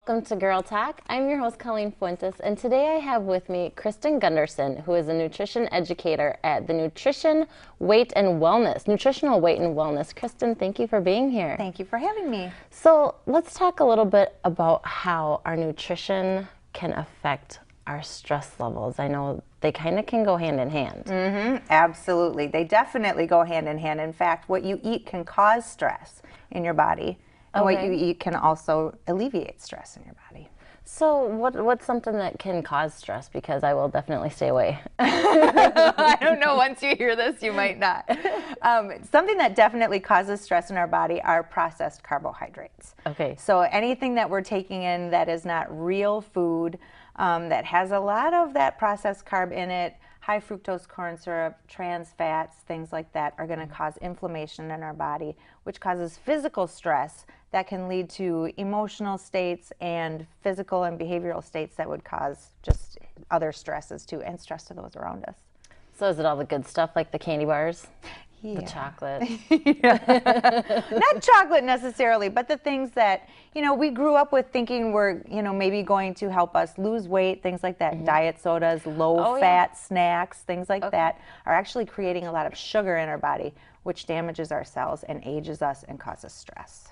Welcome to Girl Talk. I'm your host, Colleen Fuentes, and today I have with me Kristen Gunderson, who is a nutrition educator at the Nutritional Weight and Wellness. Kristen, thank you for being here. Thank you for having me. So let's talk a little bit about how our nutrition can affect our stress levels. I know they kind of can go hand in hand. Absolutely. They definitely go hand in hand. In fact, what you eat can cause stress in your body. And what you eat can also alleviate stress in your body. So what's something that can cause stress? Because I will definitely stay away. I don't know, once you hear this, you might not. Something that definitely causes stress in our body are processed carbohydrates. Okay. So anything that we're taking in that is not real food, that has a lot of that processed carb in it, high fructose corn syrup, trans fats, things like that are going to cause inflammation in our body, which causes physical stress that can lead to emotional states and physical and behavioral states that would cause just other stresses too, and stress to those around us. So is it all the good stuff like the candy bars? Yeah. The chocolate? Not chocolate necessarily, but the things that, we grew up with thinking were, maybe going to help us lose weight, things like that. Diet sodas, low-fat snacks, things like that are actually creating a lot of sugar in our body, which damages our cells and ages us and causes stress.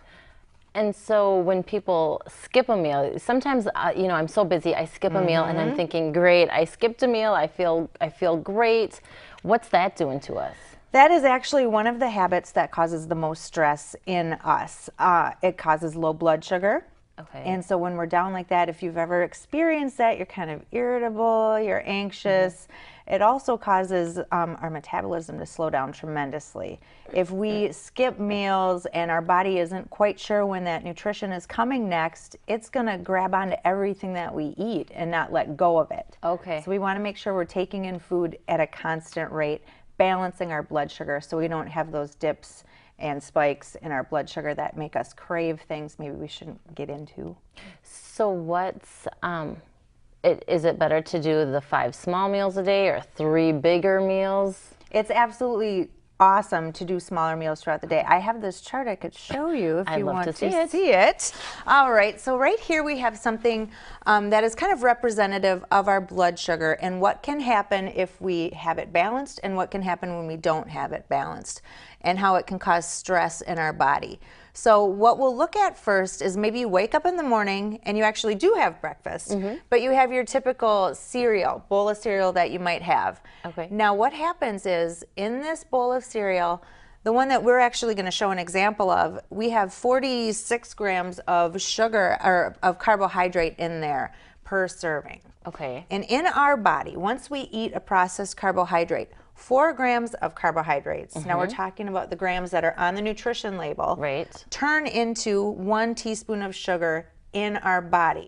And so when people skip a meal, sometimes, I'm so busy, I skip a meal and I'm thinking, great, I skipped a meal, I feel great. What's that doing to us? That is actually one of the habits that causes the most stress in us. It causes low blood sugar. Okay. And so when we're down like that, if you've ever experienced that, you're kind of irritable, you're anxious. It also causes our metabolism to slow down tremendously. If we skip meals and our body isn't quite sure when that nutrition is coming next, it's going to grab onto everything that we eat and not let go of it. Okay. So we want to make sure we're taking in food at a constant rate, balancing our blood sugar so we don't have those dips and spikes in our blood sugar that make us crave things maybe we shouldn't get into. So is it better to do the 5 small meals a day or 3 bigger meals? It's absolutely awesome to do smaller meals throughout the day. I have this chart I could show you if you want to see it. All right, so right here we have something that is kind of representative of our blood sugar and what can happen if we have it balanced and what can happen when we don't have it balanced, and how it can cause stress in our body. So what we'll look at first is maybe you wake up in the morning and you actually do have breakfast, but you have your typical cereal, bowl of cereal that you might have. Okay. Now what happens is in this bowl of cereal, the one that we're actually going to show an example of, we have 46 grams of sugar or of carbohydrate in there per serving. Okay. And in our body, once we eat a processed carbohydrate, 4 grams of carbohydrates, now we're talking about the grams that are on the nutrition label, Right. turn into 1 teaspoon of sugar in our body.